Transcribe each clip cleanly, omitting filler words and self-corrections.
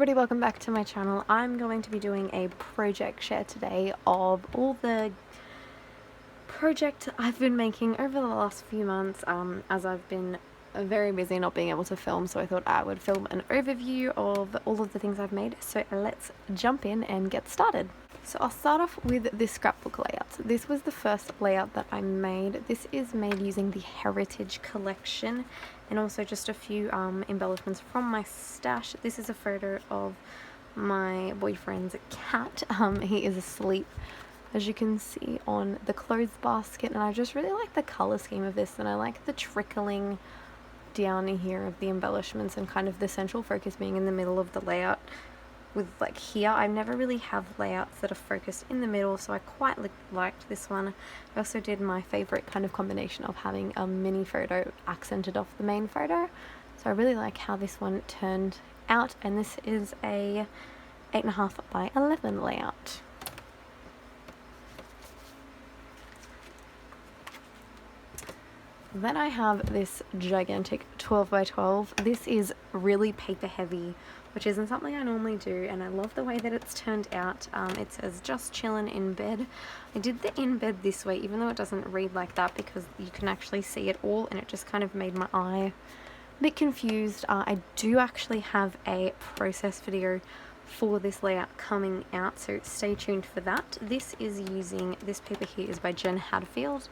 everybody, welcome back to my channel. I'm going to be doing a project share today of all the projects I've been making over the last few months as I've been very busy not being able to film, so I thought I would film an overview of all of the things I've made. So let's jump in and get started. So I'll start off with this scrapbook layout. So this was the first layout that I made. This is made using the Heritage collection and also just a few embellishments from my stash. This is a photo of my boyfriend's cat. He is asleep, as you can see, on the clothes basket, and I just really like the color scheme of this, and I like the trickling down here of the embellishments and kind of the central focus being in the middle of the layout. With like here, I never really have layouts that are focused in the middle, so I quite liked this one. I also did my favorite kind of combination of having a mini photo accented off the main photo, so I really like how this one turned out, and this is a 8.5 by 11 layout. Then I have this gigantic 12 by 12. This is really paper heavy, which isn't something I normally do, and I love the way that it's turned out. It says just chillin' in bed. I did the in bed this way, even though it doesn't read like that, because you can actually see it all, and it just kind of made my eye a bit confused. I do actually have a process video for this layout coming out, so stay tuned for that. This paper here is by Jen Hadfield.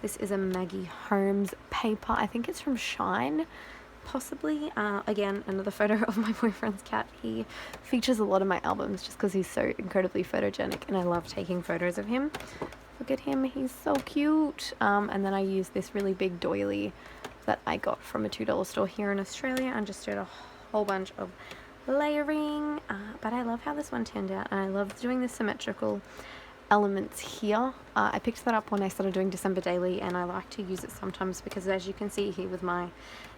This is a Maggie Holmes paper. I think it's from Shine, possibly. Again, another photo of my boyfriend's cat. He features a lot of my albums just because he's so incredibly photogenic, and I love taking photos of him. Look at him, he's so cute. And then I used this really big doily that I got from a $2 store here in Australia and just did a whole bunch of layering. But I love how this one turned out, and I love doing the symmetrical elements here. I picked that up when I started doing December Daily, and I like to use it sometimes because, as you can see here with my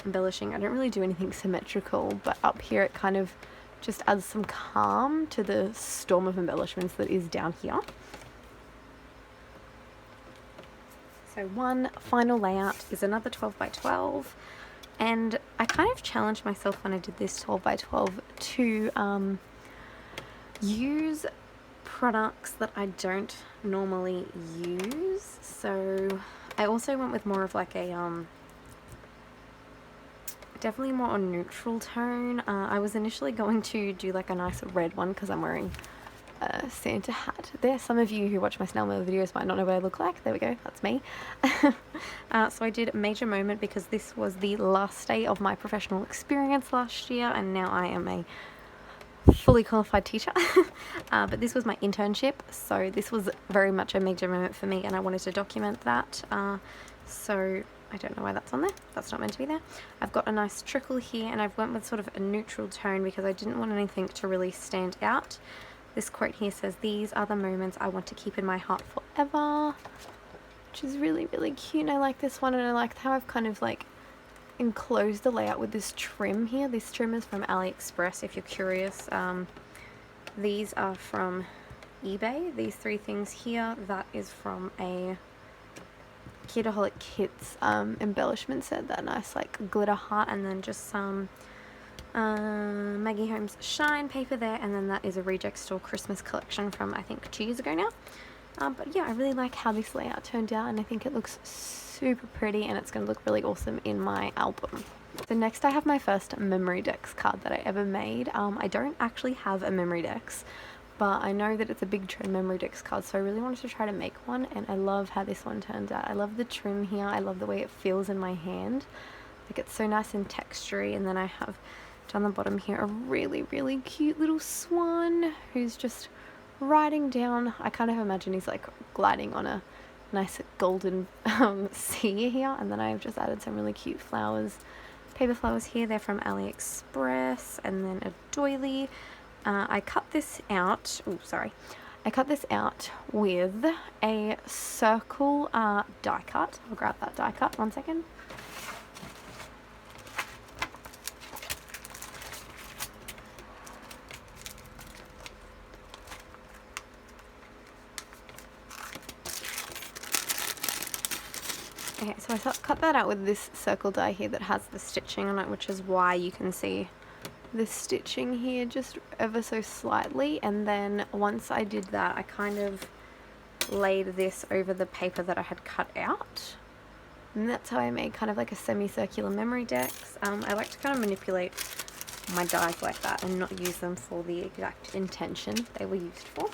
embellishing, I don't really do anything symmetrical, but up here it kind of just adds some calm to the storm of embellishments that is down here. So one final layout is another 12 by 12, and I kind of challenged myself when I did this 12 by 12 to use products that I don't normally use. So I also went with more of like a definitely more a neutral tone. I was initially going to do like a nice red one because I'm wearing a Santa hat there. Some of you who watch my snail mail videos might not know what I look like. There we go, that's me. So I did Major Moment because this was the last day of my professional experience last year, and now I am a fully qualified teacher. But this was my internship, so this was very much a major moment for me, and I wanted to document that. So I don't know why that's on there. That's not meant to be there. I've got a nice trickle here, and I've went with sort of a neutral tone because I didn't want anything to really stand out. This quote here says, "These are the moments I want to keep in my heart forever," which is really, really cute. And I like this one, and I like how I've kind of like enclosed the layout with this trim here. This trim is from AliExpress, if you're curious. These are from eBay. These three things here, that is from a Kidaholic Kits embellishment set, that nice like glitter heart, and then just some Maggie Holmes Shine paper there, and then that is a Reject Store Christmas collection from I think 2 years ago now. But yeah, I really like how this layout turned out, and I think it looks super pretty, and it's going to look really awesome in my album. So next I have my first Memory Decks card that I ever made. I don't actually have a Memory Decks, but I know that it's a big trend, Memory Decks card, so I really wanted to try to make one, and I love how this one turns out. I love the trim here. I love the way it feels in my hand. Like, it's so nice and textury, and then I have down the bottom here a really, really cute little swan who's just riding down. I kind of imagine he's like gliding on a nice golden sea here, and then I've just added some really cute flowers, paper flowers here. They're from AliExpress, and then a doily. I cut this out. I cut this out with a circle die cut. I'll grab that die cut, 1 second. Okay, so I cut that out with this circle die here that has the stitching on it, which is why you can see the stitching here just ever so slightly, and then once I did that I kind of laid this over the paper that I had cut out, and that's how I made kind of like a semicircular memory decks. I like to kind of manipulate my dies like that and not use them for the exact intention they were used for.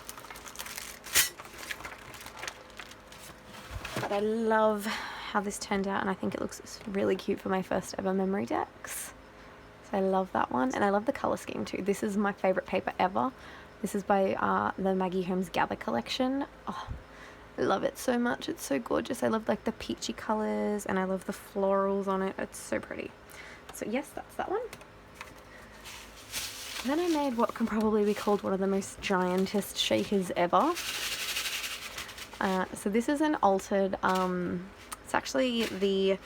But I love how this turned out, and I think it looks really cute for my first ever memory decks. So I love that one, and I love the colour scheme too. This is my favourite paper ever. This is by the Maggie Holmes Gather collection. Oh, I love it so much. It's so gorgeous. I love like the peachy colours, and I love the florals on it. It's so pretty. So yes, that's that one. Then I made what can probably be called one of the most giantest shakers ever. So this is an altered, it's actually the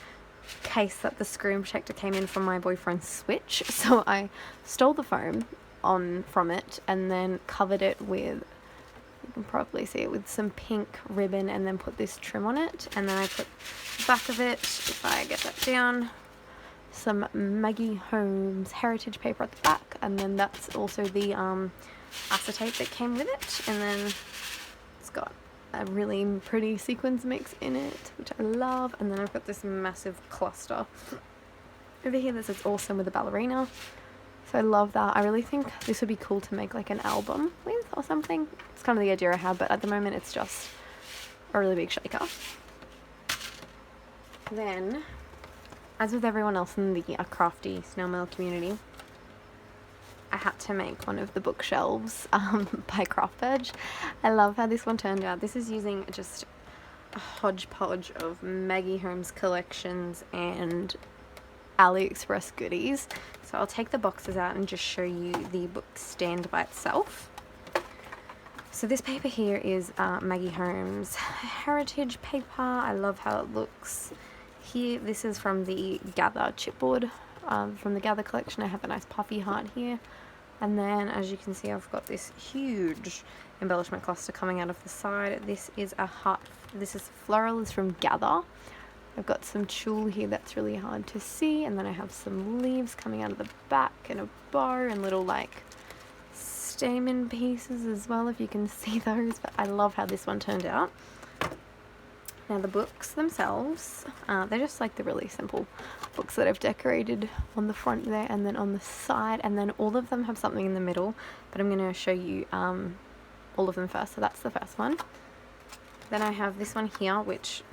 case that the screen protector came in from my boyfriend's Switch. So I stole the foam from it and then covered it with, you can probably see it, with some pink ribbon, and then put this trim on it. And then I put the back of it, if I get that down, some Maggie Holmes heritage paper at the back, and then that's also the acetate that came with it. And then it's got a really pretty sequins mix in it, which I love. And then I've got this massive cluster over here that says awesome with a ballerina. So I love that. I really think this would be cool to make like an album with or something. It's kind of the idea I have, but at the moment it's just a really big shaker. Then, as with everyone else in the crafty snail mail community, I had to make one of the bookshelves by Crafty. I love how this one turned out. This is using just a hodgepodge of Maggie Holmes collections and AliExpress goodies. So I'll take the boxes out and just show you the book stand by itself. So this paper here is Maggie Holmes heritage paper. I love how it looks. Here, this is from the Gather chipboard, from the Gather collection. I have a nice puffy heart here. And then, as you can see, I've got this huge embellishment cluster coming out of the side. This is a heart. This is floral, is from Gather. I've got some tulle here that's really hard to see, and then I have some leaves coming out of the back, and a bow, and little like stamen pieces as well, if you can see those. But I love how this one turned out. Now the books themselves, they're just like the really simple books that I've decorated on the front there and then on the side, and then all of them have something in the middle, but I'm going to show you all of them first. So that's the first one. Then I have this one here, which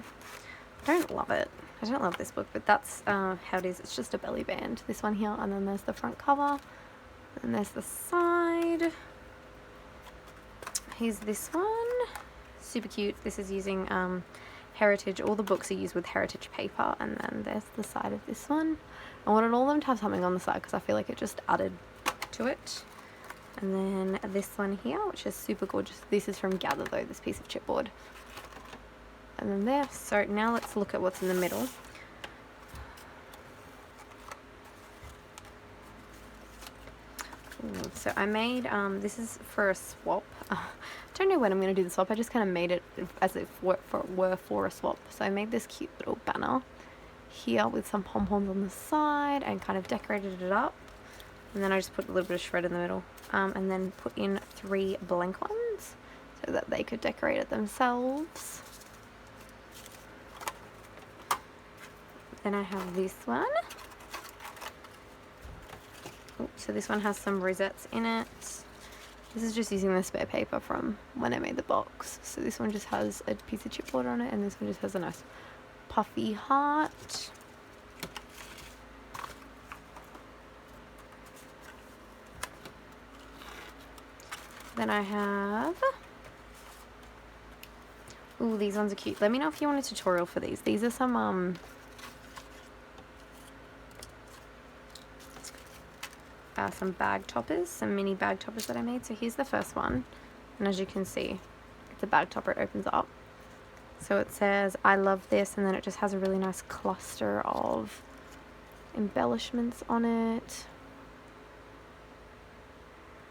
I don't love it. I don't love this book, but that's how it is. It's just a belly band, this one here, and then there's the front cover, and there's the side. Here's this one, super cute. This is using heritage. All the books are used with heritage paper, and then there's the side of this one. I wanted all of them to have something on the side because I feel like it just added to it. And then this one here, which is super gorgeous. This is from Gather though, this piece of chipboard. And then there. So now let's look at what's in the middle. Ooh, so I made, this is for a swap. Don't know when I'm going to do the swap. I just kind of made it as if it were for a swap. So I made this cute little banner here with some pom-poms on the side and kind of decorated it up. And then I just put a little bit of shred in the middle, and then put in 3 blank ones so that they could decorate it themselves. Then I have this one. Ooh, so this one has some rosettes in it. This is just using the spare paper from when I made the box. So this one just has a piece of chipboard on it, and this one just has a nice puffy heart. Then I have, ooh, these ones are cute. Let me know if you want a tutorial for these. These are some bag toppers, some mini bag toppers that I made. So here's the first one, and as you can see, it's a bag topper. It opens up, so it says I love this, and then it just has a really nice cluster of embellishments on it.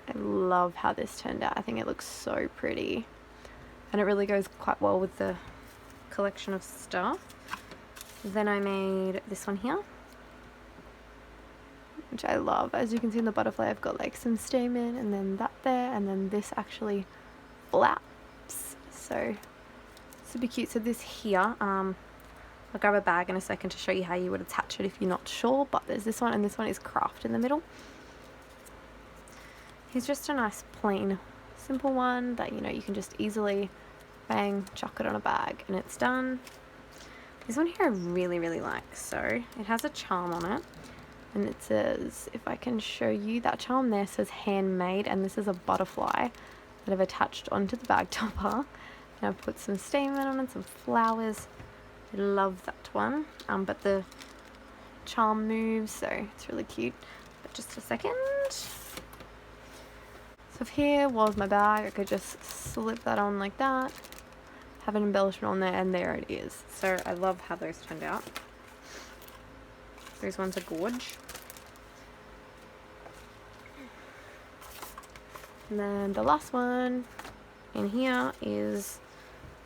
I love how this turned out. I think it looks so pretty, and it really goes quite well with the collection of stuff. Then I made this one here. which I love. As you can see in the butterfly, I've got like some stamen, and then that there, and then this actually flaps. So super cute. So this here, I'll grab a bag in a second to show you how you would attach it if you're not sure, but there's this one, and this one is craft in the middle. Here's just a nice plain simple one that, you know, you can just easily bang, chuck it on a bag and it's done. This one here I really like. So it has a charm on it, and it says, if I can show you, that charm there says handmade, and this is a butterfly that I've attached onto the bag topper, and I've put some stamen on it, some flowers. I love that one, but the charm moves, so it's really cute. But just a second. So if here was my bag, I could just slip that on like that, have an embellishment on there, and there it is. So I love how those turned out. Those ones are gorge. And then the last one in here is,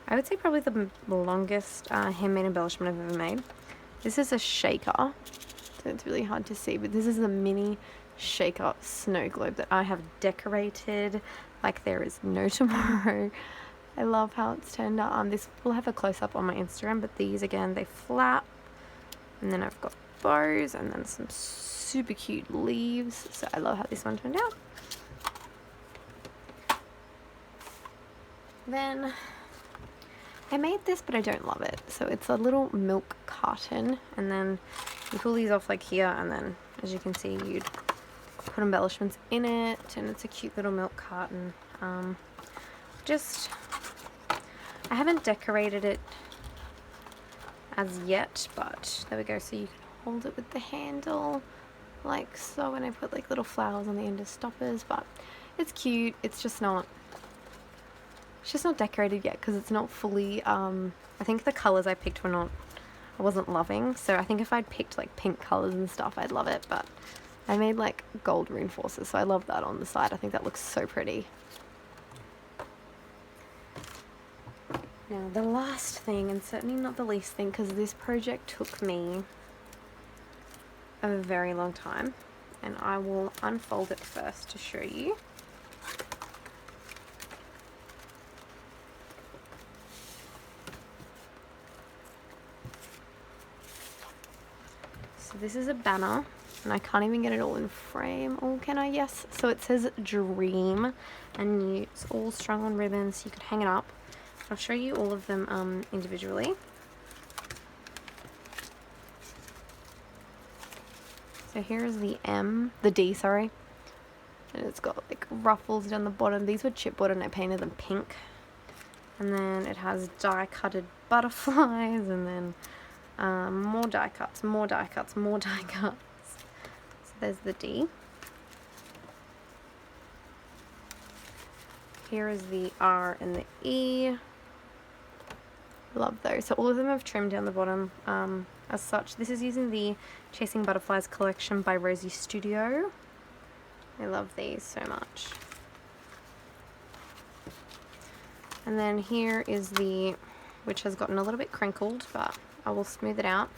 I would say, probably the longest handmade embellishment I've ever made. This is a shaker, so it's really hard to see, but this is a mini shaker snow globe that I have decorated like there is no tomorrow. I love how it's turned out. This will have a close-up on my Instagram, but these, again, they flap, and then I've got bows and then some super cute leaves. So I love how this one turned out. Then I made this, but I don't love it. So it's a little milk carton, and then you pull these off like here, and then, as you can see, you'd put embellishments in it, and it's a cute little milk carton. I haven't decorated it as yet, but there we go. So you can hold it with the handle like so, and I put like little flowers on the end of stoppers, but it's cute. It's just not decorated yet because it's not fully, I think the colors I picked I wasn't loving. So I think if I'd picked like pink colors and stuff, I'd love it, but I made like gold reinforcers, so I love that on the side. I think that looks so pretty. Now the last thing, and certainly not the least thing, because this project took me a very long time, and I will unfold it first to show you. So this is a banner, and I can't even get it all in frame. Oh, can I? Yes. So it says dream, and it's all strung on ribbons, so you could hang it up. I'll show you all of them individually. So here is the D, sorry. And it's got like ruffles down the bottom. These were chipboard and I painted them pink. And then it has die-cutted butterflies, and then more die cuts, more die cuts, more die cuts. So there's the D. Here is the R and the E. Love those. So all of them have trimmed down the bottom as such. This is using the Chasing Butterflies collection by Rosie Studio. I love these so much. And then here is the, which has gotten a little bit crinkled, but I will smooth it out.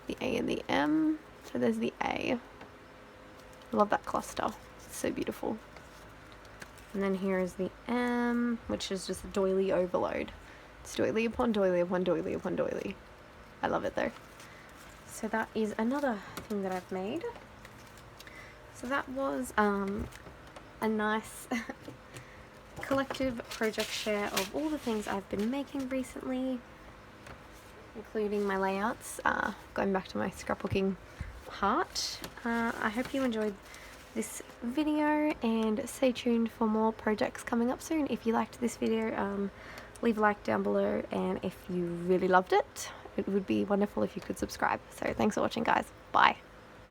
The A and the M. So there's the A. I love that cluster. It's so beautiful. And then here is the M, which is just doily overload. It's doily upon doily upon doily upon doily. I love it though. So that is another thing that I've made. So that was a nice collective project share of all the things I've been making recently, including my layouts, going back to my scrapbooking part. I hope you enjoyed this video, and stay tuned for more projects coming up soon. If you liked this video, leave a like down below, and if you really loved it, it would be wonderful if you could subscribe. So thanks for watching, guys. Bye.